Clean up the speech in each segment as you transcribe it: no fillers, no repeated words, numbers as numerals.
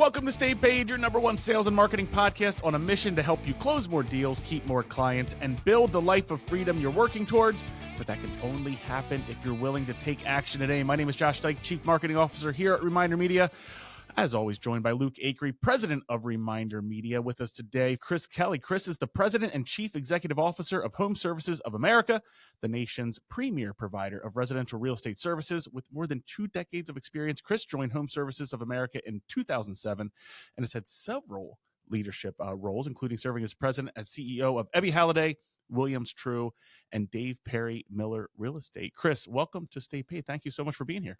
Welcome to Stay Paid, your number one sales and marketing podcast on a mission to help you close more deals, keep more clients, and build the life of freedom you're working towards. But that can only happen if you're willing to take action today. My name is Josh Dyke, Chief Marketing Officer here at Reminder Media. As always, joined by Luke Acree, President of Reminder Media. With us today, Chris Kelly. Chris is the President and Chief Executive Officer of HomeServices of America, the nation's premier provider of residential real estate services. With more than 2 decades of experience, Chris joined HomeServices of America in 2007 and has had several leadership roles, including serving as President and CEO of Ebby Halliday, Williams True, and Dave Perry Miller Real Estate. Chris, welcome to Stay Paid. Thank you so much for being here.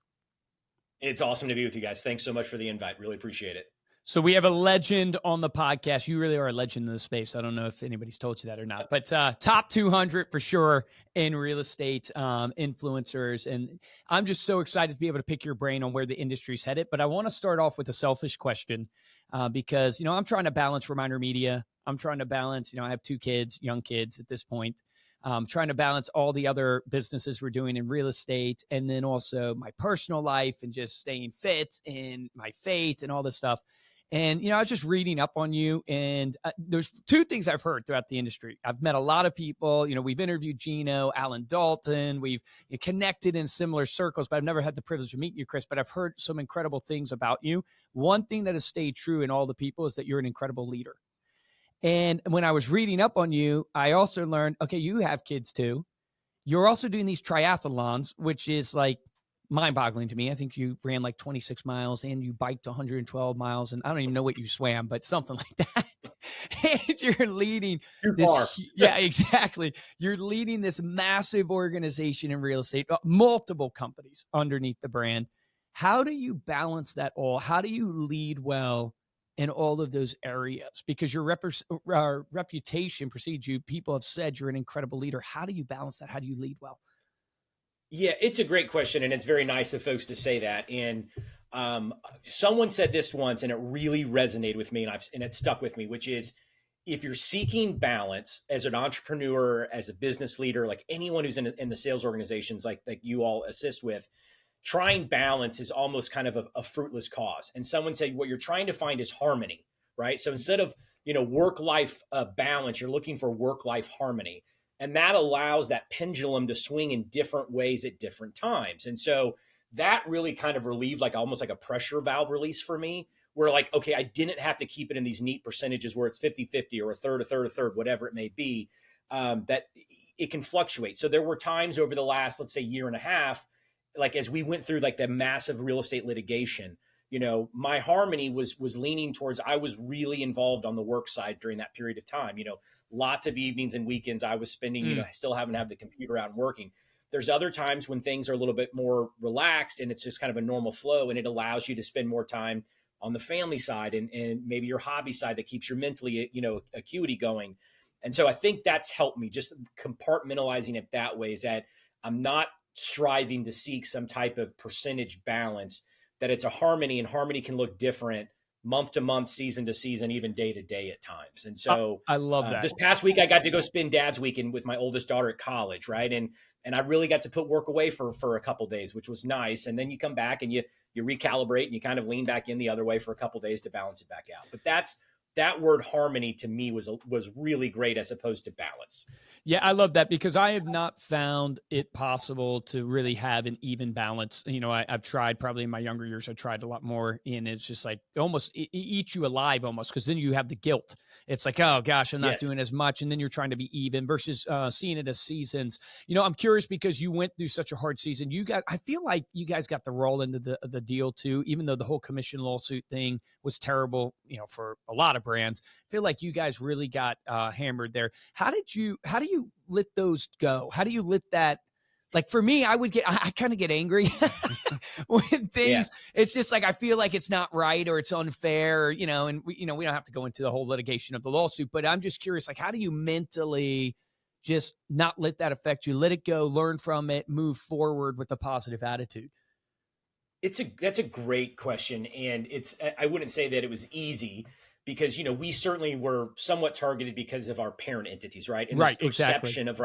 It's awesome to be with you guys. Thanks so much for the invite. Really appreciate it. So we have a legend on the podcast. You really are a legend in the space. I don't know if anybody's told you that or not, but top 200 for sure in real estate influencers. And I'm just so excited to be able to pick your brain on where the industry's headed. But I want to start off with a selfish question because, I'm trying to balance Reminder Media. I'm trying to balance, I have 2 kids, young kids at this point. Trying to balance all the other businesses we're doing in real estate, and then also my personal life and just staying fit and my faith and all this stuff. And, I was just reading up on you, and there's 2 things I've heard throughout the industry. I've met a lot of people, we've interviewed Gino, Alan Dalton, we've connected in similar circles, but I've never had the privilege of meeting you, Chris, but I've heard some incredible things about you. One thing that has stayed true in all the people is that you're an incredible leader. And when I was reading up on you, I also learned, okay, you have kids too. You're also doing these triathlons, which is like mind-boggling to me. I think you ran like 26 miles and you biked 112 miles, and I don't even know what you swam, but something like that. And you're leading this. Yeah, exactly. You're leading this massive organization in real estate, multiple companies underneath the brand. How do you balance that all? How do you lead well in all of those areas? Because your reputation precedes you. People have said you're an incredible leader. How do you balance that? How do you lead well? Yeah, it's a great question, and it's very nice of folks to say that. And someone said this once, and it really resonated with me, and it stuck with me, which is, if you're seeking balance as an entrepreneur, as a business leader, like anyone who's in the sales organizations like you all assist with, trying balance is almost kind of a fruitless cause. And someone said, what you're trying to find is harmony, right? So instead of, work-life balance, you're looking for work-life harmony. And that allows that pendulum to swing in different ways at different times. And so that really kind of relieved almost like a pressure valve release for me, where okay, I didn't have to keep it in these neat percentages where it's 50-50 or a third, whatever it may be, that it can fluctuate. So there were times over the last, let's say, year and a half, as we went through the massive real estate litigation, my harmony was leaning towards, I was really involved on the work side during that period of time. Lots of evenings and weekends I was spending, still having to have the computer out and working. There's other times when things are a little bit more relaxed and it's just kind of a normal flow, and it allows you to spend more time on the family side and maybe your hobby side that keeps your mentally, acuity going. And so I think that's helped me, just compartmentalizing it that way, is that I'm not striving to seek some type of percentage balance, that it's a harmony, and harmony can look different month to month, season to season, even day to day at times. And so I love that. This past week, I got to go spend Dad's weekend with my oldest daughter at college, right? And I really got to put work away for a couple of days, which was nice. And then you come back and you recalibrate and you kind of lean back in the other way for a couple of days to balance it back out. But that word harmony to me was really great, as opposed to balance. Yeah, I love that, because I have not found it possible to really have an even balance. I've tried, probably in my younger years, I tried a lot more, and it's just almost it eats you alive almost, because then you have the guilt. It's oh gosh, I'm not doing as much. And then you're trying to be even versus seeing it as seasons. I'm curious, because you went through such a hard season. I feel like you guys got the roll into the deal too, even though the whole commission lawsuit thing was terrible, for a lot of brands. I feel like you guys really got hammered there. How do you let those go? How do you let that? For me, I kind of get angry when things, it's just I feel like it's not right or it's unfair, and we don't have to go into the whole litigation of the lawsuit, but I'm just curious, how do you mentally just not let that affect you? Let it go, learn from it, move forward with a positive attitude. That's a great question. And I wouldn't say that it was easy, because, we certainly were somewhat targeted because of our parent entities, right? And right, this perception of,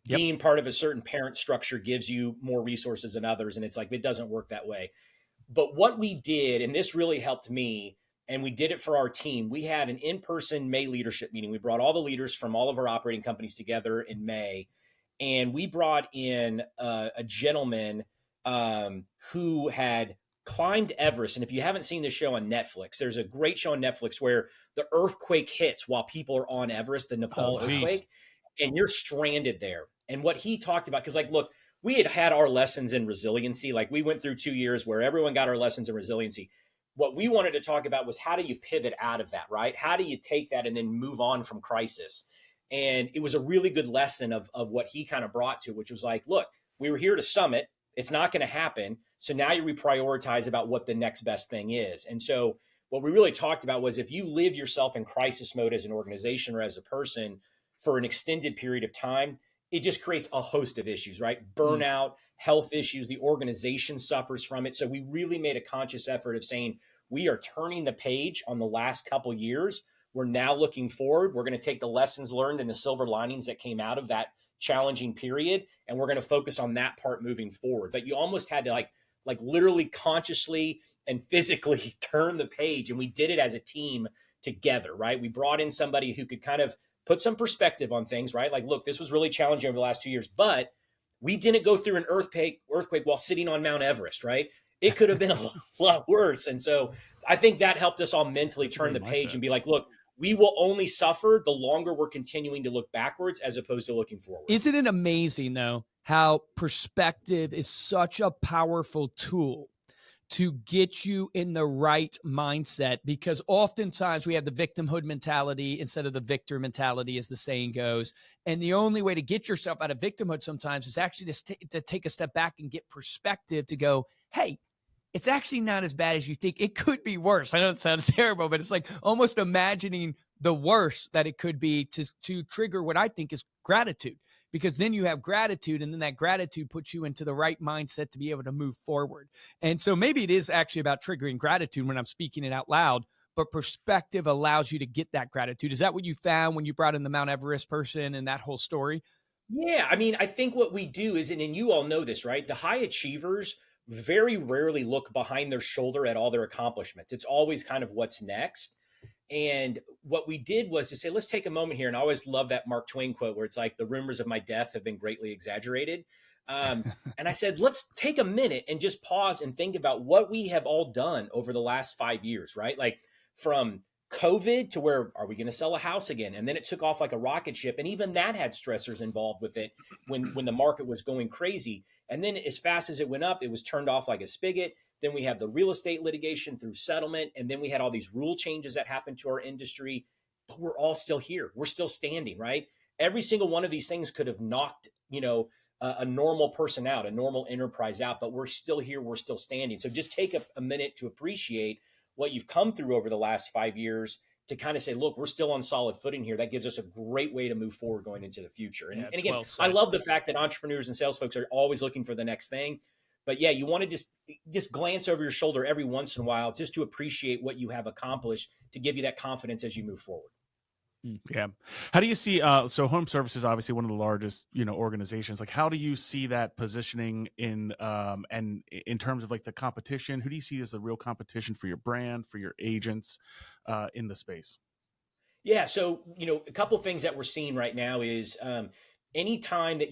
Yep. being part of a certain parent structure gives you more resources than others. And it's it doesn't work that way. But what we did, and this really helped me, and we did it for our team. We had an in-person May leadership meeting. We brought all the leaders from all of our operating companies together in May, and we brought in a gentleman who had climbed Everest. And if you haven't seen this show on Netflix, there's a great show on Netflix where the earthquake hits while people are on Everest, the Nepal earthquake, and you're stranded there. And what he talked about, because like, look, we had our lessons in resiliency. Like we went through 2 years where everyone got our lessons in resiliency. What we wanted to talk about was how do you pivot out of that, right? How do you take that and then move on from crisis? And it was a really good lesson of what he kind of brought to, which was like, look, we were here to summit. It's not going to happen. So now you reprioritize about what the next best thing is. And so what we really talked about was if you live yourself in crisis mode as an organization or as a person for an extended period of time, it just creates a host of issues, right? Burnout, health issues, the organization suffers from it. So we really made a conscious effort of saying, we are turning the page on the last couple years. We're now looking forward. We're going to take the lessons learned and the silver linings that came out of that challenging period, and we're going to focus on that part moving forward. But you almost had to like literally consciously and physically turn the page, and we did it as a team together, right? We brought in somebody who could kind of put some perspective on things, right? Like, look, this was really challenging over the last 2 years, but we didn't go through an earthquake while sitting on Mount Everest, right? It could have been a lot worse. And so I think that helped us all mentally turn the page and be like, look, we will only suffer the longer we're continuing to look backwards as opposed to looking forward. Isn't it amazing, though, how perspective is such a powerful tool to get you in the right mindset? Because oftentimes we have the victimhood mentality instead of the victor mentality, as the saying goes. And the only way to get yourself out of victimhood sometimes is actually to take a step back and get perspective to go, hey, it's actually not as bad as you think. It could be worse. I know it sounds terrible, but it's like almost imagining the worst that it could be to trigger what I think is gratitude, because then you have gratitude, and then that gratitude puts you into the right mindset to be able to move forward. And so maybe it is actually about triggering gratitude when I'm speaking it out loud, but perspective allows you to get that gratitude. Is that what you found when you brought in the Mount Everest person and that whole story? Yeah. I mean, I think what we do is, and you all know this, right? The high achievers very rarely look behind their shoulder at all their accomplishments. It's always kind of what's next. And what we did was to say, let's take a moment here. And I always love that Mark Twain quote where it's like, the rumors of my death have been greatly exaggerated. And I said, let's take a minute and just pause and think about what we have all done over the last 5 years, right? Like from COVID to where are we going to sell a house again? And then it took off like a rocket ship. And even that had stressors involved with it when the market was going crazy. And then as fast as it went up, it was turned off like a spigot. Then we had the real estate litigation through settlement. And then we had all these rule changes that happened to our industry. But we're all still here. We're still standing, right? Every single one of these things could have knocked, a normal person out, a normal enterprise out, but we're still here. We're still standing. So just take a minute to appreciate what you've come through over the last 5 years to kind of say, look, we're still on solid footing here. That gives us a great way to move forward going into the future. And again, well, I love the fact that entrepreneurs and sales folks are always looking for the next thing. But yeah, you want to just glance over your shoulder every once in a while just to appreciate what you have accomplished to give you that confidence as you move forward. Yeah. How do you see, so HomeServices is obviously one of the largest, organizations. Like, how do you see that positioning and in terms of like the competition? Who do you see as the real competition for your brand, for your agents in the space? Yeah. So, a couple of things that we're seeing right now is anytime that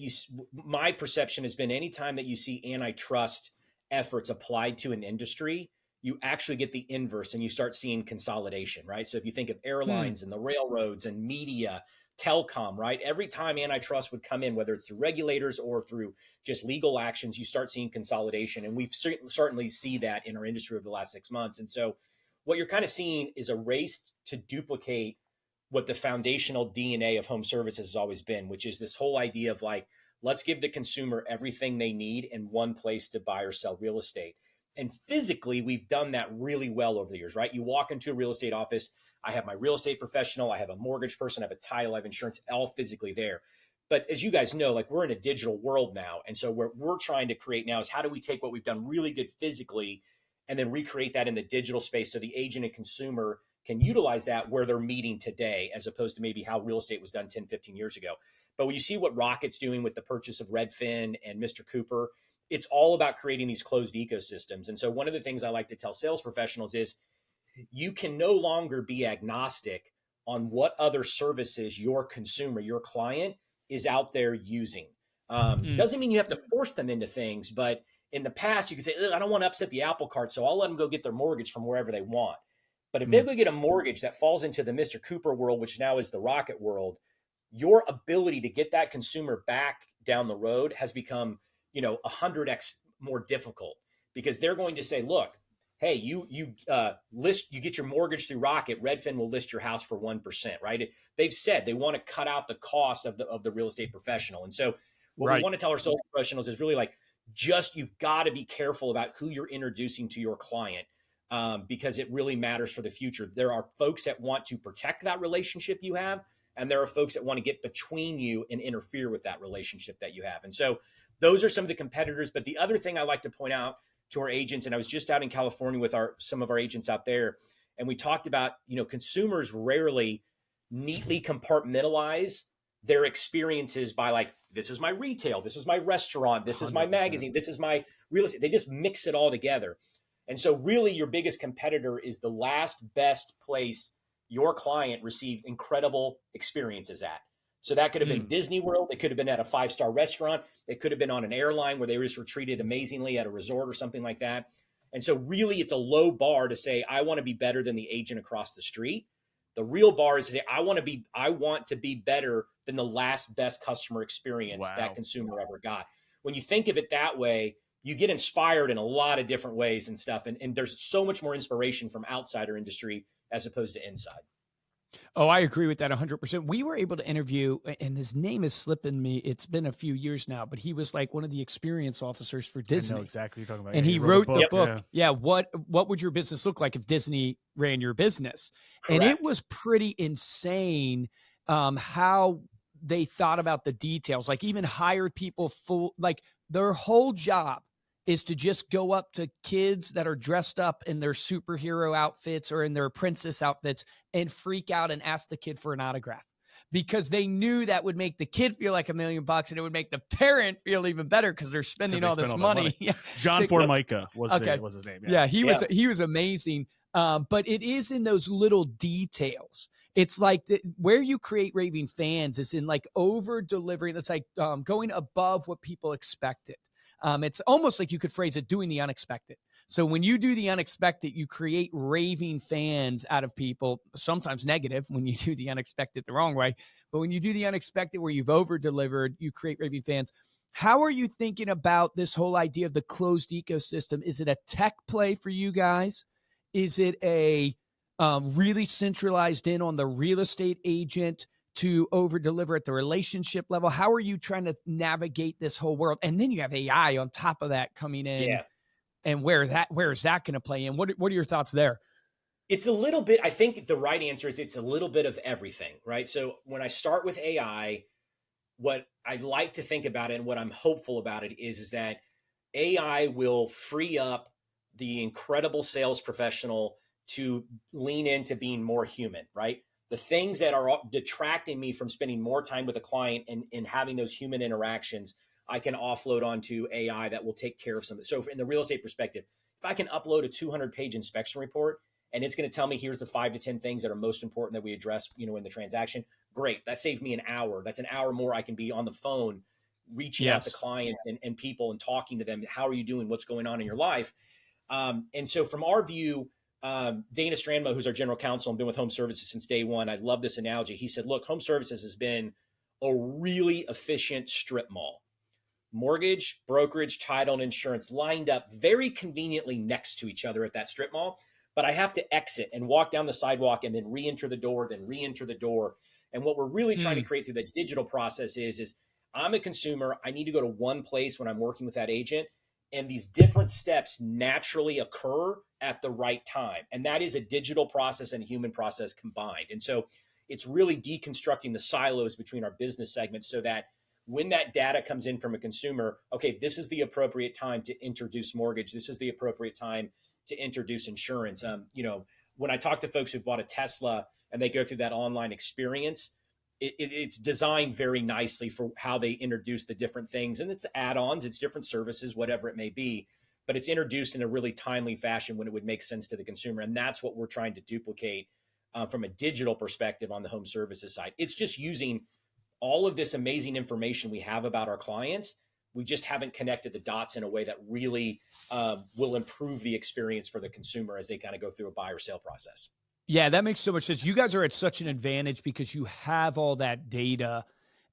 my perception has been anytime that you see antitrust efforts applied to an industry, you actually get the inverse and you start seeing consolidation, right? So if you think of airlines and the railroads and media, telecom, right? Every time antitrust would come in, whether it's through regulators or through just legal actions, you start seeing consolidation. And we've certainly see that in our industry over the last 6 months. And so what you're kind of seeing is a race to duplicate what the foundational DNA of HomeServices has always been, which is this whole idea of like, let's give the consumer everything they need in one place to buy or sell real estate. And physically, we've done that really well over the years, right? You walk into a real estate office, I have my real estate professional, I have a mortgage person, I have a title, I have insurance, all physically there. But as you guys know, like we're in a digital world now. And so what we're trying to create now is how do we take what we've done really good physically and then recreate that in the digital space so the agent and consumer can utilize that where they're meeting today, as opposed to maybe how real estate was done 10, 15 years ago. But when you see what Rocket's doing with the purchase of Redfin and Mr. Cooper, it's all about creating these closed ecosystems. And so one of the things I like to tell sales professionals is you can no longer be agnostic on what other services your consumer, your client is out there using. Mm, Doesn't mean you have to force them into things, but in the past, you could say, I don't want to upset the apple cart, so I'll let them go get their mortgage from wherever they want. But if they Mm. go get a mortgage that falls into the Mr. Cooper world, which now is the Rocket world, your ability to get that consumer back down the road has become, 100x more difficult, because they're going to say, look, hey, you get your mortgage through Rocket, Redfin will list your house for 1%, right? They've said they want to cut out the cost of the real estate professional. And so what we right. want to tell our sales professionals is really like, just, you've got to be careful about who you're introducing to your client, because it really matters for the future. There are folks that want to protect that relationship you have, and there are folks that want to get between you and interfere with that relationship that you have. And so those are some of the competitors. But the other thing I like to point out to our agents, and I was just out in California with some of our agents out there, and we talked about, consumers rarely neatly compartmentalize their experiences by like, this is my retail, this is my restaurant, this is my 100%. magazine, this is my real estate. They just mix it all together. And so really your biggest competitor is the last best place your client received incredible experiences at. So that could have been Mm. Disney World. It could have been at a 5-star restaurant. It could have been on an airline where they were treated amazingly at a resort or something like that. And so really it's a low bar to say, I want to be better than the agent across the street. The real bar is to say, I want to be better than the last best customer experience Wow. that consumer ever got. When you think of it that way, you get inspired in a lot of different ways and stuff. And there's so much more inspiration from outside our industry as opposed to inside. Oh, I agree with that 100%. We were able to interview, and his name is slipping me. It's been a few years now, but he was like one of the experience officers for I Disney. know exactly what you're talking about. And Yeah, he a wrote the book. Yeah. Yeah. What would your business look like if Disney ran your business? And Correct. it was pretty insane how they thought about the details, like even hired people full, like their whole job is to just go up to kids that are dressed up in their superhero outfits or in their princess outfits and freak out and ask the kid for an autograph, because they knew that would make the kid feel like $1 million and it would make the parent feel even better because they're spending all this money. John Formica was his name. Yeah, he was amazing. But it is in those little details. It's like where you create raving fans is in like over delivering. It's like going above what people expected. It's almost like you could phrase it doing the unexpected. So when you do the unexpected, you create raving fans out of people, sometimes negative when you do the unexpected the wrong way. But when you do the unexpected where you've over delivered, you create raving fans. How are you thinking about this whole idea of the closed ecosystem? Is it a tech play for you guys? Is it a really centralized in on the real estate agent to over deliver at the relationship level? How are you trying to navigate this whole world? And then you have AI on top of that coming in. Yeah. And where is that going to play in? What are your thoughts there? It's a little bit, I think the right answer is it's a little bit of everything, right? So when I start with AI, what I like to think about it and what I'm hopeful about it is that AI will free up the incredible sales professional to lean into being more human, right? The things that are detracting me from spending more time with a client and having those human interactions, I can offload onto AI that will take care of some of it. So in the real estate perspective, if I can upload a 200-page inspection report and it's going to tell me here's the 5 to 10 things that are most important that we address, in the transaction, great. That saves me an hour. That's an hour more I can be on the phone reaching out to clients and people and talking to them. How are you doing? What's going on in your life? And so from our view, Dana Strandmo, who's our general counsel and been with Home Services since day one, I love this analogy. He said, look, Home Services has been a really efficient strip mall. Mortgage, brokerage, title, and insurance lined up very conveniently next to each other at that strip mall. But I have to exit and walk down the sidewalk and then re-enter the door, then re-enter the door. And what we're really trying to create through the digital process is I'm a consumer. I need to go to one place when I'm working with that agent. And these different steps naturally occur at the right time. And that is a digital process and a human process combined. And so it's really deconstructing the silos between our business segments so that when that data comes in from a consumer, okay, this is the appropriate time to introduce mortgage. This is the appropriate time to introduce insurance. When I talk to folks who've bought a Tesla and they go through that online experience, it's designed very nicely for how they introduce the different things. And it's add-ons, it's different services, whatever it may be. but it's introduced in a really timely fashion when it would make sense to the consumer. And that's what we're trying to duplicate from a digital perspective on the home services side. It's just using all of this amazing information we have about our clients. We just haven't connected the dots in a way that really will improve the experience for the consumer as they kind of go through a buy or sale process. Yeah, that makes so much sense. You guys are at such an advantage because you have all that data.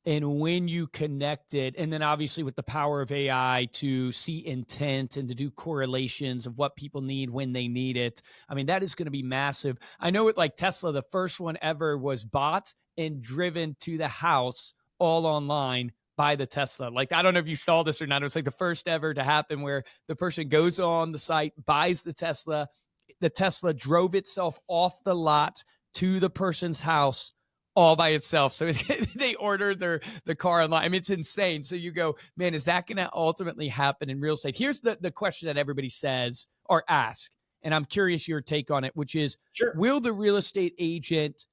And when you connect it, and then obviously with the power of AI to see intent and to do correlations of what people need when they need it, I mean, that is going to be massive. I know it, like Tesla, the first one ever was bought and driven to the house all online by the Tesla. Like, I don't know if you saw this or not. It was like the first ever to happen where the person goes on the site, buys the Tesla drove itself off the lot to the person's house all by itself. So they ordered the car online. I mean, it's insane. So you go, man, is that going to ultimately happen in real estate? Here's the question that everybody says or ask, and I'm curious your take on it, which is, Sure. Will the real estate agent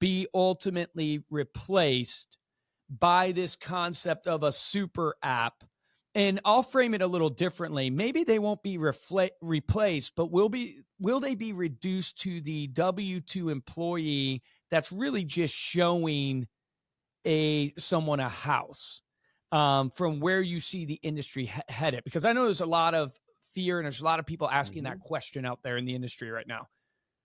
be ultimately replaced by this concept of a super app? And I'll frame it a little differently. Maybe they won't be replaced, but will they be reduced to the W-2 employee that's really just showing someone a house, from where you see the industry headed? Because I know there's a lot of fear and there's a lot of people asking that question out there in the industry right now.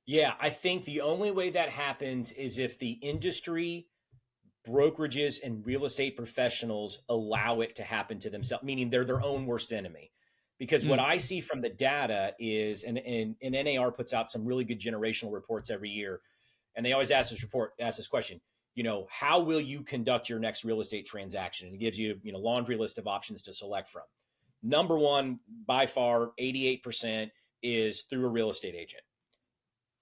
Yeah, I think the only way that happens is if the industry, brokerages, and real estate professionals allow it to happen to themselves, meaning they're their own worst enemy. Because what I see from the data is, and NAR puts out some really good generational reports every year, and they always ask this question, how will you conduct your next real estate transaction? And it gives you, laundry list of options to select from. Number one, by far, 88% is through a real estate agent.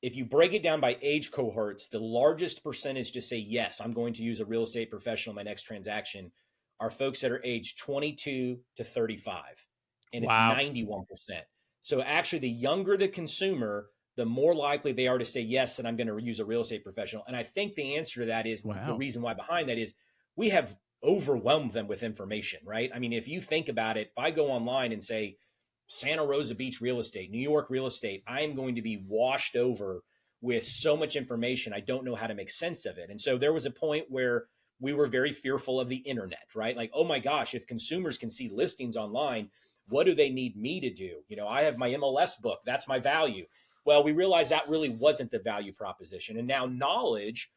If you break it down by age cohorts, the largest percentage to say, yes, I'm going to use a real estate professional in my next transaction are folks that are aged 22 to 35. And Wow. It's 91%. So actually, the younger the consumer, the more likely they are to say, yes, that I'm going to use a real estate professional. And I think the answer to that is, the reason why behind that is, we have overwhelmed them with information, right? I mean, if you think about it, if I go online and say, Santa Rosa Beach real estate, New York real estate, I am going to be washed over with so much information. I don't know how to make sense of it. And so there was a point where we were very fearful of the internet, right? Like, oh my gosh, if consumers can see listings online, what do they need me to do? I have my MLS book. That's my value. Well, we realized that really wasn't the value proposition. And now knowledge,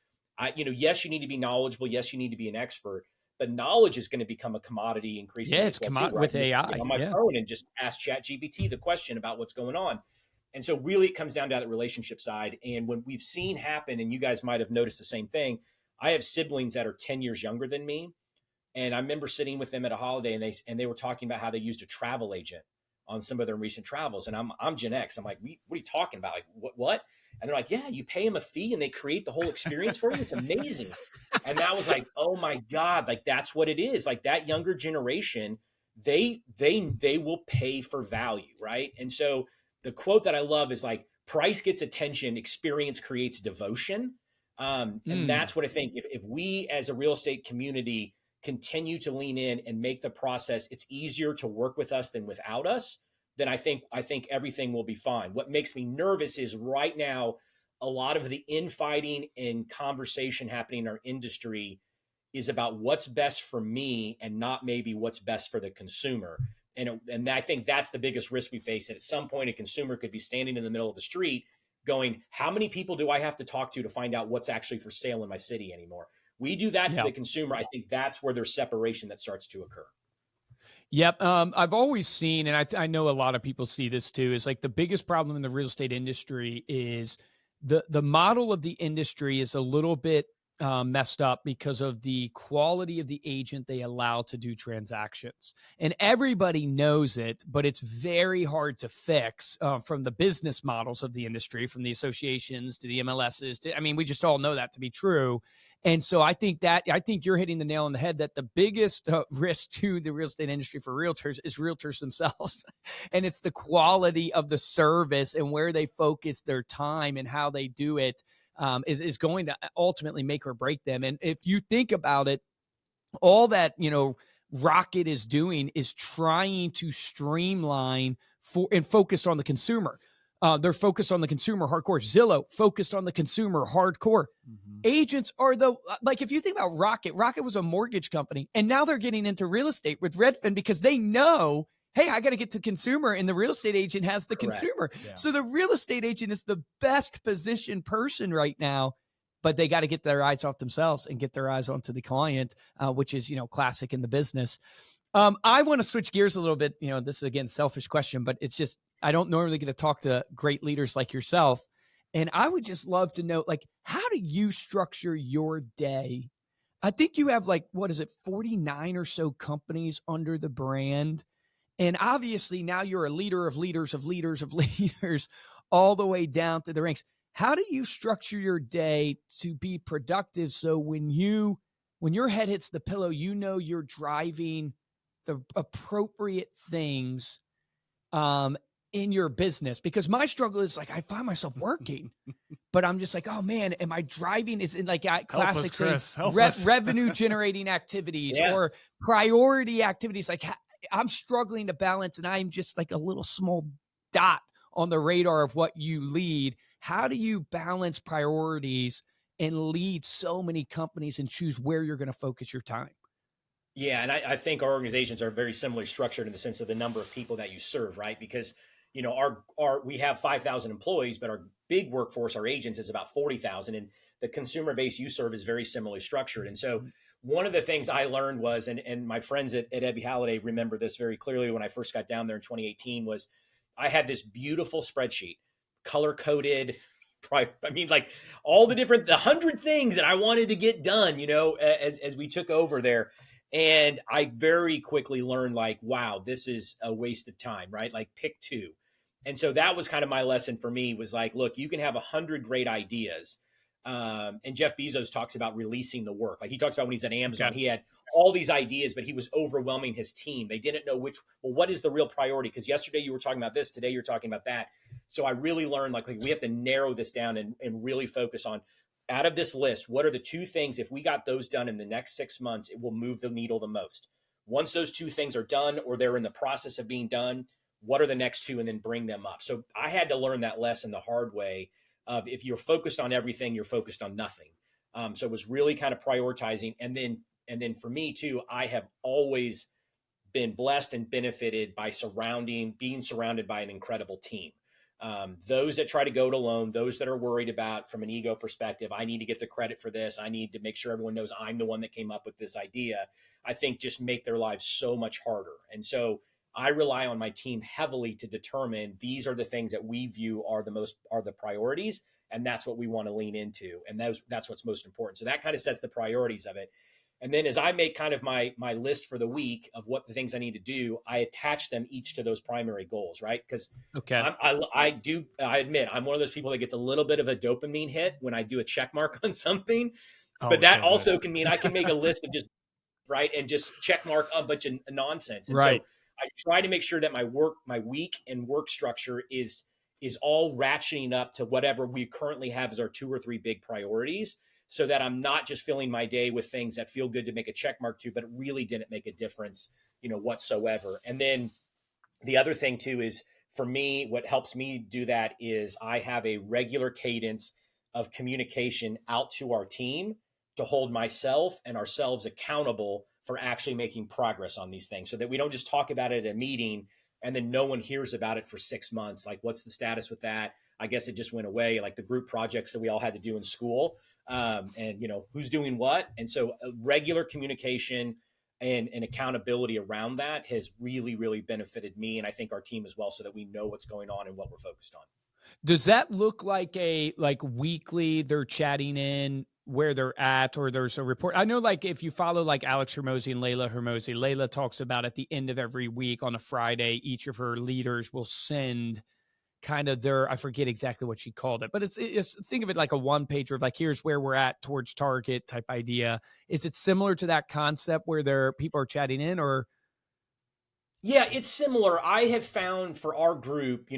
yes, you need to be knowledgeable. Yes, you need to be an expert. But knowledge is going to become a commodity increasingly. Yeah, it's commodity with AI. On my phone and just ask ChatGPT the question about what's going on. And so really it comes down to that relationship side. And when we've seen happen, and you guys might have noticed the same thing, I have siblings that are 10 years younger than me. And I remember sitting with them at a holiday, and they were talking about how they used a travel agent on some of their recent travels. And I'm Gen X. I'm like, what are you talking about? Like, what? And they're like, yeah, you pay them a fee and they create the whole experience for you. It's amazing. And that was like, oh my God, like that's what it is. Like that younger generation, they will pay for value, right? And so the quote that I love is like, price gets attention, experience creates devotion. And that's what I think. If we as a real estate community continue to lean in and make the process, it's easier to work with us than without us, then I think everything will be fine. What makes me nervous is right now, a lot of the infighting and conversation happening in our industry is about what's best for me and not maybe what's best for the consumer. And I think that's the biggest risk we face. At some point, a consumer could be standing in the middle of the street going, how many people do I have to talk to find out what's actually for sale in my city anymore? We do that to the consumer. I think that's where there's separation that starts to occur. Yep. I've always seen, and I know a lot of people see this too, is like the biggest problem in the real estate industry is the model of the industry is a little bit messed up because of the quality of the agent they allow to do transactions. And everybody knows it, but it's very hard to fix from the business models of the industry, from the associations to the MLSs. We just all know that to be true. And so I think you're hitting the nail on the head that the biggest risk to the real estate industry for realtors is realtors themselves. And it's the quality of the service and where they focus their time and how they do it is going to ultimately make or break them. And if you think about it, all that, Rocket is doing is trying to streamline and focus on the consumer. They're focused on the consumer hardcore. Zillow focused on the consumer hardcore. Agents are like, if you think about Rocket was a mortgage company, and now they're getting into real estate with Redfin because they know, hey, I got to get to consumer, and the real estate agent has the consumer. Yeah. So the real estate agent is the best positioned person right now, but they got to get their eyes off themselves and get their eyes onto the client, which is, classic in the business. I want to switch gears a little bit. This is, again, selfish question, but it's just, I don't normally get to talk to great leaders like yourself. And I would just love to know, like, how do you structure your day? I think you have 49 or so companies under the brand. And obviously now you're a leader of leaders of leaders of leaders all the way down to the ranks. How do you structure your day to be productive? So when your head hits the pillow, you're driving the appropriate things in your business. Because my struggle is I find myself working, but I'm just like, oh man, am I driving? Is in classic revenue generating activities or priority activities. I'm struggling to balance, and I'm just like a little small dot on the radar of what you lead. How do you balance priorities and lead so many companies and choose where you're going to focus your time? Yeah, and I think our organizations are very similarly structured in the sense of the number of people that you serve, right? Because we have 5,000 employees, but our big workforce, our agents, is about 40,000, and the consumer base you serve is very similarly structured. And so one of the things I learned was, and my friends at Ebby Halliday remember this very clearly when I first got down there in 2018, was I had this beautiful spreadsheet, color-coded. I mean, all the 100 things that I wanted to get done, as we took over there. And I very quickly learned, wow, this is a waste of time, right? Pick two. And so that was kind of my lesson for me, was look, you can have 100 great ideas. And Jeff Bezos talks about releasing the work. He talks about when he's at Amazon, he had all these ideas, but he was overwhelming his team. They didn't know what is the real priority? Because yesterday you were talking about this, today you're talking about that. So I really learned, we have to narrow this down and really focus on, out of this list, what are the two things, if we got those done in the next 6 months, it will move the needle the most. Once those two things are done, or they're in the process of being done, what are the next two, and then bring them up. So I had to learn that lesson the hard way of, if you're focused on everything, you're focused on nothing. So it was really kind of prioritizing. And then for me too, I have always been blessed and benefited by being surrounded by an incredible team. Those that try to go it alone, those that are worried about, from an ego perspective, I need to get the credit for this, I need to make sure everyone knows I'm the one that came up with this idea, I think just make their lives so much harder. And so I rely on my team heavily to determine, these are the things that we view are the priorities, and that's what we want to lean into, and that's what's most important. So that kind of sets the priorities of it. And then as I make kind of my list for the week of what the things I need to do, I attach them each to those primary goals, right? Because I admit, I'm one of those people that gets a little bit of a dopamine hit when I do a check mark on something. But that also can mean I can make a list of just, right, and just check mark a bunch of nonsense. And right. So I try to make sure that my week and work structure is all ratcheting up to whatever we currently have as our 2 or 3 big priorities, so that I'm not just filling my day with things that feel good to make a check mark to, but it really didn't make a difference, whatsoever. And then the other thing too is, for me, what helps me do that is I have a regular cadence of communication out to our team to hold myself and ourselves accountable for actually making progress on these things, so that we don't just talk about it at a meeting and then no one hears about it for 6 months. What's the status with that? I guess it just went away, the group projects that we all had to do in school. And who's doing what. And so regular communication and accountability around that has really, really benefited me, and I think our team as well, so that we know what's going on and what we're focused on. Does that look like weekly they're chatting in where they're at, or there's a report? I know, if you follow Alex Hormozi and Layla Hormozi, Layla talks about, at the end of every week on a Friday, each of her leaders will send kind of I forget exactly what she called it, but it's think of it like a one pager of here's where we're at towards target type idea. Is it similar to that concept where people are chatting in, or? Yeah, it's similar. I have found for our group,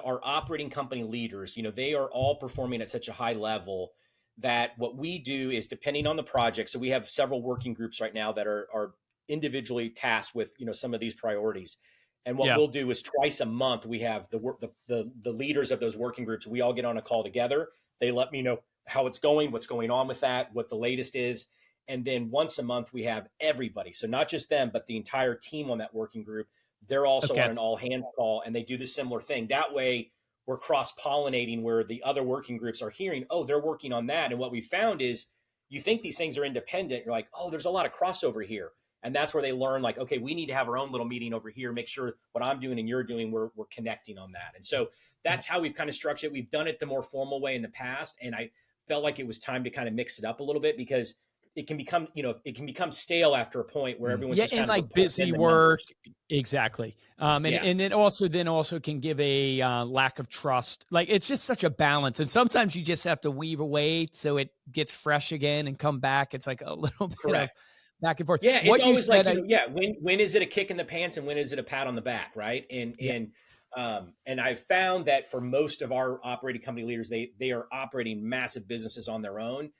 our operating company leaders, they are all performing at such a high level that what we do is, depending on the project. So we have several working groups right now that are individually tasked with, some of these priorities. And what Yeah. we'll do is twice a month, we have the leaders of those working groups. We all get on a call together. They let me know how it's going, what's going on with that, what the latest is. And then once a month, we have everybody. So not just them, but the entire team on that working group. They're also Okay. on an all hands call, and they do the similar thing. That way we're cross pollinating, where the other working groups are hearing, oh, they're working on that. And what we found is, you think these things are independent. You're like, oh, there's a lot of crossover here. And that's where they learn, like, okay, we need to have our own little meeting over here, make sure what I'm doing and you're doing, we're connecting on that. And so that's how we've kind of structured it. We've done it the more formal way in the past. And I felt like it was time to kind of mix it up a little bit, because it can become stale after a point where everyone's just kind and of like busy work. numbers. Exactly. And Yeah. and then also can give a lack of trust. Like, it's just such a balance. And sometimes you just have to weave away so it gets fresh again and come back. It's like a little bit Correct. of back and forth. Yeah, it's What you always like, said, when is it a kick in the pants and when is it a pat on the back, right? And I've found that for most of our operating company leaders, they are operating massive businesses on their own.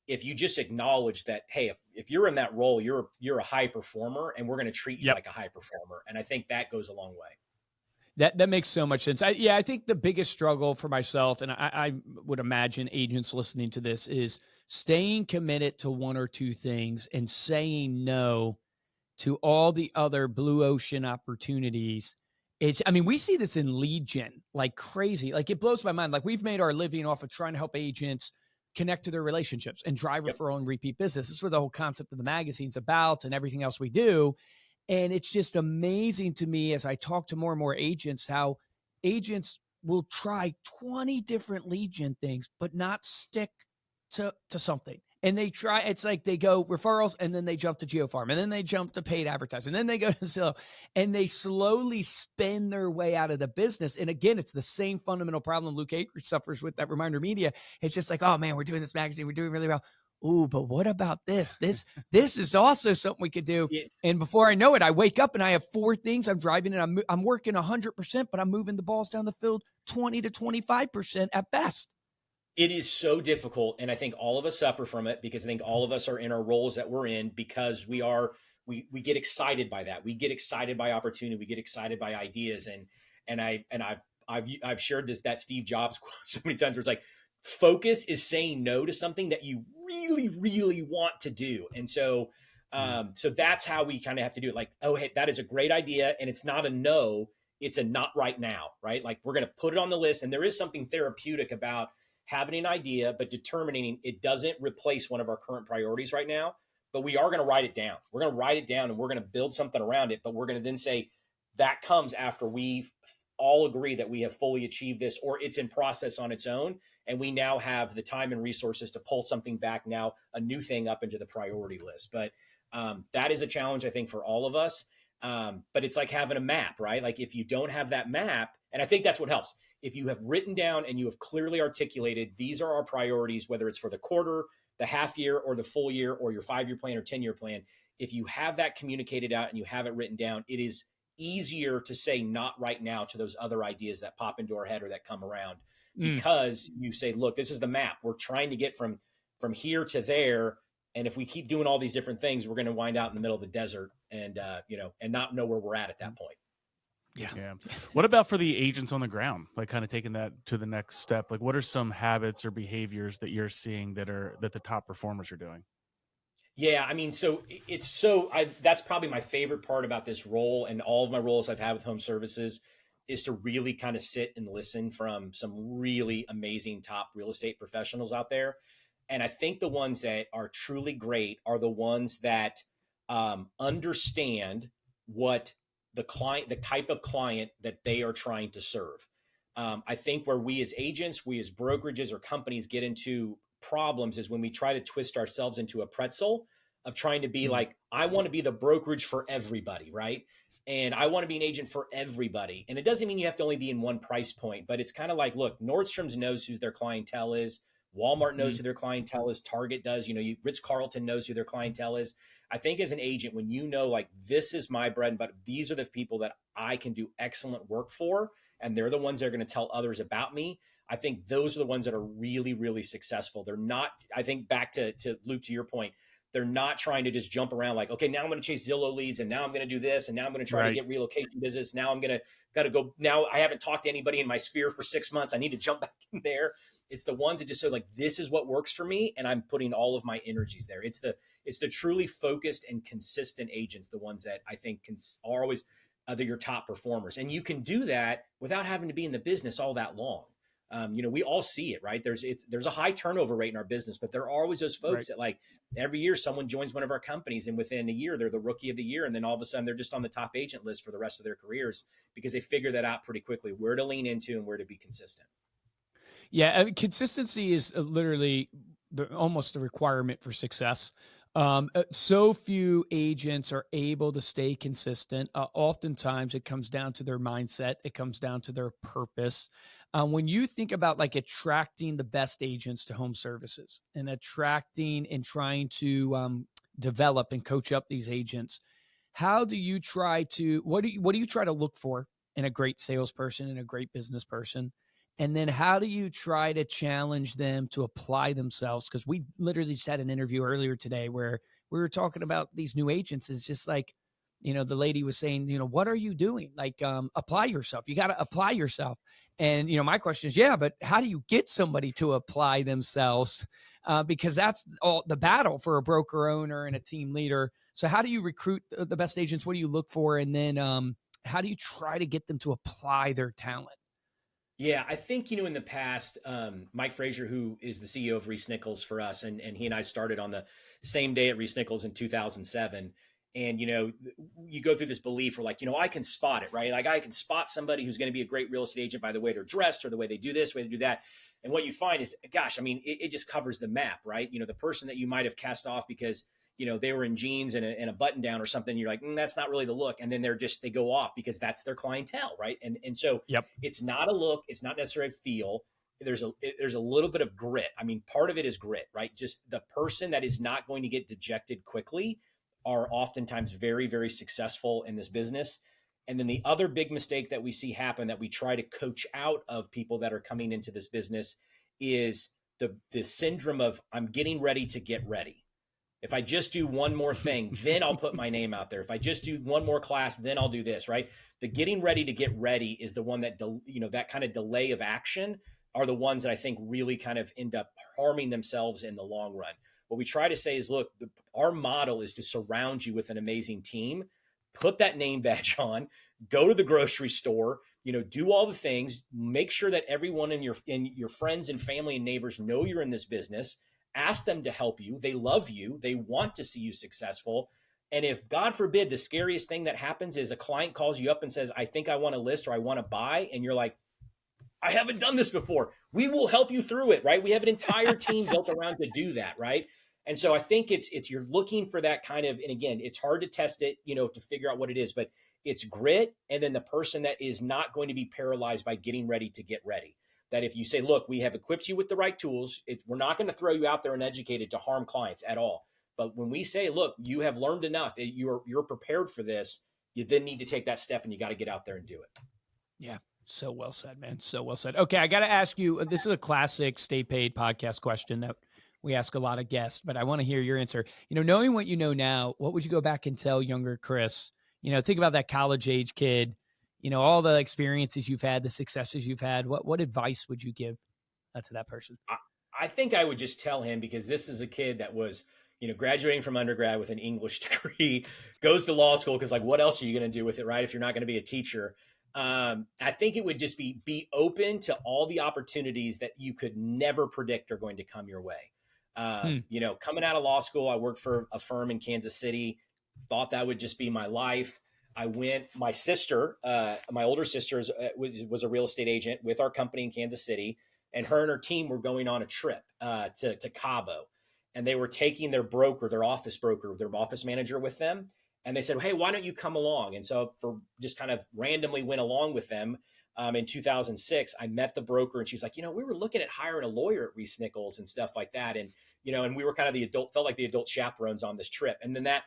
If you just acknowledge that, hey, if you're in that role, you're a high performer, and we're going to treat you like a high performer, and I think that goes a long way. That makes so much sense. I think the biggest struggle for myself, and I would imagine agents listening to this, is staying committed to one or two things and saying no to all the other blue ocean opportunities. We see this in lead gen like crazy. Like, it blows my mind. Like, we've made our living off of trying to help agents connect to their relationships and drive referral and repeat business. This is where the whole concept of the magazine's about, and everything else we do. And it's just amazing to me, as I talk to more and more agents, how agents will try 20 different lead gen things, but not stick to something. And they try, it's like they go referrals, and then they jump to GeoFarm, and then they jump to paid advertising, and then they go to Zillow, and they slowly spin their way out of the business. And again, it's the same fundamental problem Luke Acre suffers with that Reminder Media. It's just like, oh man, we're doing this magazine, we're doing really well. Ooh, but what about this? This is also something we could do. And before I know it, I wake up and I have four things I'm driving, and I'm working 100%, but I'm moving the balls down the field 20 to 25% at best. It is so difficult, and I think all of us suffer from it, because I think all of us are in our roles that we're in because we get excited by that. We get excited by opportunity. We get excited by ideas, and I've shared that Steve Jobs quote so many times, where it's like, focus is saying no to something that you really, really want to do. And so that's how we kind of have to do it. Like, oh, hey, that is a great idea, and it's not a no, it's a not right now, right? Like, we're going to put it on the list, and there is something therapeutic about having an idea, but determining it doesn't replace one of our current priorities right now, but we are going to write it down. We're going to write it down, and we're going to build something around it, but we're going to then say that comes after we've all agree that we have fully achieved this, or it's in process on its own, and we now have the time and resources to pull something back, now a new thing up into the priority list. But that is a challenge, I think, for all of us. But it's like having a map, right? Like, if you don't have that map, and I think that's what helps. If you have written down and you have clearly articulated, these are our priorities, whether it's for the quarter, the half year, or the full year, or your 5-year plan or 10-year plan, if you have that communicated out and you have it written down, it is easier to say not right now to those other ideas that pop into our head or that come around, because you say, look, this is the map. We're trying to get from here to there. And if we keep doing all these different things, we're going to wind out in the middle of the desert and not know where we're at that point. Yeah. What about for the agents on the ground? Like, kind of taking that to the next step. Like, what are some habits or behaviors that you're seeing that the top performers are doing? Yeah, that's probably my favorite part about this role, and all of my roles I've had with Home Services, is to really kind of sit and listen from some really amazing top real estate professionals out there. And I think the ones that are truly great are the ones that understand what the type of client that they are trying to serve. I think where we as agents, we as brokerages or companies get into problems is when we try to twist ourselves into a pretzel of trying to be like, I want to be the brokerage for everybody, right? And I want to be an agent for everybody. And it doesn't mean you have to only be in one price point, but it's kind of like, look, Nordstrom's knows who their clientele is. Walmart knows who their clientele is. Target does. Ritz-Carlton knows who their clientele is. I think as an agent, when you know, like, this is my bread and butter, these are the people that I can do excellent work for, and they're the ones that are going to tell others about me, I think those are the ones that are really, really successful. They're not, I think, back to Luke, to your point, They're not trying to just jump around like, okay, now I'm going to chase Zillow leads, and now I'm going to do this, and now I'm going to try to get relocation business. Now I'm going to got to go. Now I haven't talked to anybody in my sphere for 6 months. I need to jump back in there. It's the ones that just say like, this is what works for me, and I'm putting all of my energies there. It's the truly focused and consistent agents, the ones that I think are always they're your top performers, and you can do that without having to be in the business all that long. We all see it, right? There's a high turnover rate in our business, but there are always those folks that like every year someone joins one of our companies and within a year they're the rookie of the year, and then all of a sudden they're just on the top agent list for the rest of their careers because they figure that out pretty quickly, where to lean into and where to be consistent. Yeah, I mean, consistency is literally almost a requirement for success. So few agents are able to stay consistent. Oftentimes, it comes down to their mindset. It comes down to their purpose. When you think about like attracting the best agents to home services and attracting and trying to develop and coach up these agents, how do you try to what do you try to look for in a great salesperson and a great business person? And then how do you try to challenge them to apply themselves? Because we literally just had an interview earlier today where we were talking about these new agents. It's just like, the lady was saying, what are you doing? Like, apply yourself. You got to apply yourself. And, my question is, yeah, but how do you get somebody to apply themselves? Because that's all the battle for a broker owner and a team leader. So how do you recruit the best agents? What do you look for? And then how do you try to get them to apply their talent? Yeah, I think, in the past, Mike Frazier, who is the CEO of Reese Nichols for us, and he and I started on the same day at Reese Nichols in 2007. And, you go through this belief where like, I can spot it, right? Like I can spot somebody who's going to be a great real estate agent by the way they're dressed or the way they do this, way they do that. And what you find is, gosh, I mean, it just covers the map, right? The person that you might have cast off because they were in jeans and a button down or something. You're like, that's not really the look. And then they go off because that's their clientele. Right. And so It's not a look. It's not necessarily a feel. There's a little bit of grit. I mean, part of it is grit, right? Just the person that is not going to get dejected quickly are oftentimes very, very successful in this business. And then the other big mistake that we see happen that we try to coach out of people that are coming into this business is the syndrome of I'm getting ready to get ready. If I just do one more thing, then I'll put my name out there. If I just do one more class, then I'll do this, right? The getting ready to get ready is the one that, that kind of delay of action are the ones that I think really kind of end up harming themselves in the long run. What we try to say is, look, our model is to surround you with an amazing team, put that name badge on, go to the grocery store, do all the things, make sure that everyone in your friends and family and neighbors know you're in this business. Ask them to help you. They love you. They want to see you successful. And if, God forbid, the scariest thing that happens is a client calls you up and says, I think I want to list or I want to buy. And you're like, I haven't done this before. We will help you through it, right? We have an entire team built around to do that, right? And so I think it's you're looking for that kind of, and again, it's hard to test it, to figure out what it is, but it's grit. And then the person that is not going to be paralyzed by getting ready to get ready. That if you say, look, we have equipped you with the right tools, we're not going to throw you out there uneducated to harm clients at all. But when we say, look, you have learned enough, you're prepared for this, you then need to take that step and you got to get out there and do it. Yeah. So well said, man. So well said. Okay. I got to ask you, this is a classic Stay Paid podcast question that we ask a lot of guests, but I want to hear your answer. Knowing what you know now, what would you go back and tell younger Chris? Think about that college age kid, all the experiences you've had, the successes you've had. What advice would you give to that person? I think I would just tell him, because this is a kid that was, graduating from undergrad with an English degree, goes to law school because like, what else are you going to do with it, right? If you're not going to be a teacher. I think it would just be open to all the opportunities that you could never predict are going to come your way. Coming out of law school, I worked for a firm in Kansas City, thought that would just be my life. My sister, my older sister was a real estate agent with our company in Kansas City, and her and her team were going on a trip to Cabo, and they were taking their office manager with them. And they said, hey, why don't you come along? And so just kind of randomly went along with them. In 2006, I met the broker and she's like, we were looking at hiring a lawyer at Reese Nichols and stuff like that. And, and we were kind of felt like the adult chaperones on this trip. And then that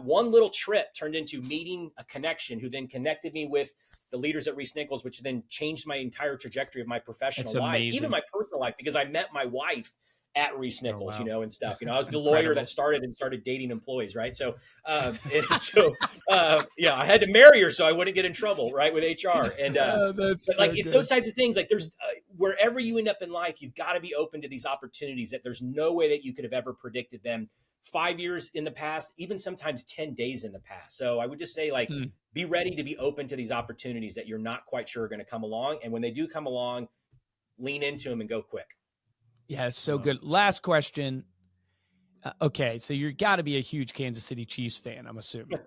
one little trip turned into meeting a connection who then connected me with the leaders at Reese Nichols, which then changed my entire trajectory of my professional life, even my personal life, because I met my wife at Reese Nichols, wow. you know, and stuff. You know, I was the lawyer that started dating employees, right? So, yeah, I had to marry her so I wouldn't get in trouble, right, with HR. And That's but so like it's good. those types of things. Like there's wherever you end up in life, you've got to be open to these opportunities that there's no way that you could have ever predicted them 5 years in the past, even sometimes 10 days in the past. So I would just say, like, be ready to be open to these opportunities that you're not quite sure are going to come along. And when they do come along, lean into them and go quick. Yeah, it's so good. Last question. Okay, so you've got to be a huge Kansas City Chiefs fan, I'm assuming.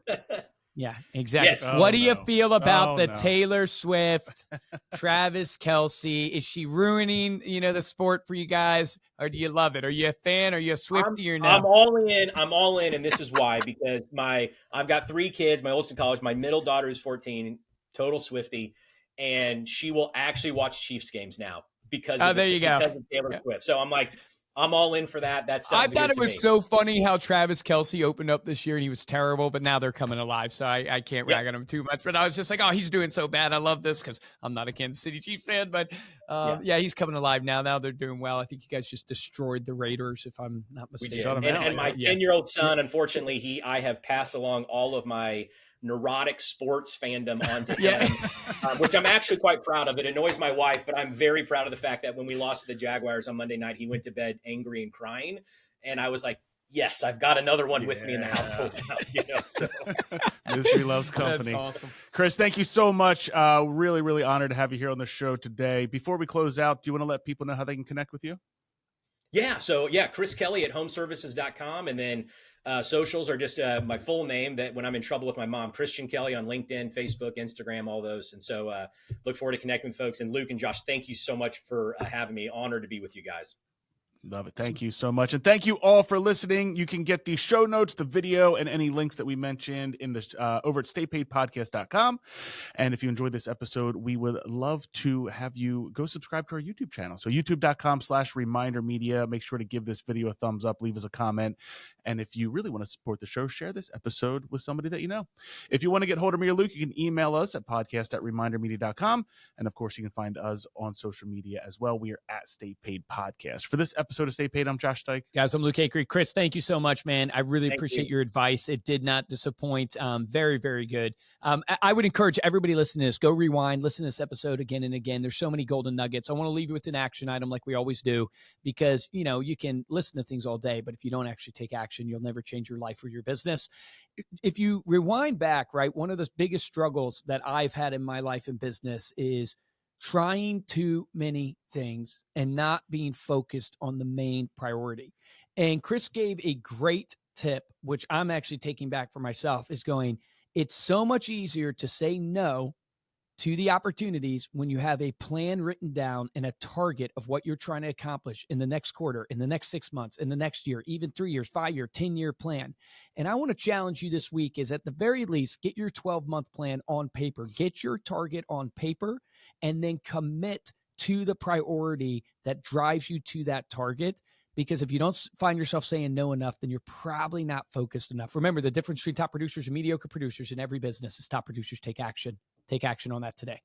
Yeah, exactly. Yes. What do you feel about the no. Taylor Swift, Travis Kelce? Is she ruining, the sport for you guys, or do you love it? Are you a fan? Are you a Swiftie or no? I'm all in. I'm all in, and this is why, because I've got 3 kids. My oldest in college. My middle daughter is 14, total Swiftie, and she will actually watch Chiefs games now because of Taylor Swift. So I'm like, I'm all in for that. I thought it was so funny how Travis Kelce opened up this year and he was terrible, but now they're coming alive. So I can't rag on him too much. But I was just like, oh, he's doing so bad. I love this because I'm not a Kansas City Chiefs fan. But he's coming alive now. Now they're doing well. I think you guys just destroyed the Raiders, if I'm not mistaken. And my 10-year-old son, unfortunately, I have passed along all of my neurotic sports fandom onto him, which I'm actually quite proud of. It annoys my wife, but I'm very proud of the fact that when we lost to the Jaguars on Monday night, he went to bed angry and crying. And I was like, yes, I've got another one with me in the household now. So. Misery loves company. That's awesome. Chris, thank you so much. Really, really honored to have you here on the show today. Before we close out, do you want to let people know how they can connect with you? Yeah. So Chris Kelly at HomeServices.com. And then socials are just my full name, that when I'm in trouble with my mom, Christian Kelly, on LinkedIn, Facebook, Instagram, all those. And so look forward to connecting with folks. And Luke and Josh, thank you so much for having me. Honored to be with you guys. Love it. Thank you so much. And thank you all for listening. You can get the show notes, the video, and any links that we mentioned in the over at staypaidpodcast.com. And if you enjoyed this episode, we would love to have you go subscribe to our YouTube channel. So youtube.com/remindermedia. Make sure to give this video a thumbs up, leave us a comment. And if you really want to support the show, share this episode with somebody that you know. If you want to get hold of me or Luke, you can email us at podcast@remindermedia.com. And of course, you can find us on social media as well. We are at Stay Paid Podcast. For this episode of Stay Paid, I'm Josh Dyke. Guys, I'm Luke Akery. Chris, thank you so much, man. I really appreciate your advice. It did not disappoint. Very, very good. I would encourage everybody listening to this, go rewind, listen to this episode again and again. There's so many golden nuggets. I want to leave you with an action item like we always do, because, you can listen to things all day, but if you don't actually take action, you'll never change your life or your business. If you rewind back, right, one of the biggest struggles that I've had in my life and business is trying too many things and not being focused on the main priority. And Chris gave a great tip, which I'm actually taking back for myself, is going, it's so much easier to say no to the opportunities when you have a plan written down and a target of what you're trying to accomplish in the next quarter, in the next 6 months, in the next year, even 3 years, 5 year, 10-year plan. And I want to challenge you this week is, at the very least, get your 12-month plan on paper, get your target on paper, and then commit to the priority that drives you to that target. Because if you don't find yourself saying no enough, then you're probably not focused enough. Remember, the difference between top producers and mediocre producers in every business is top producers take action. Take action on that today.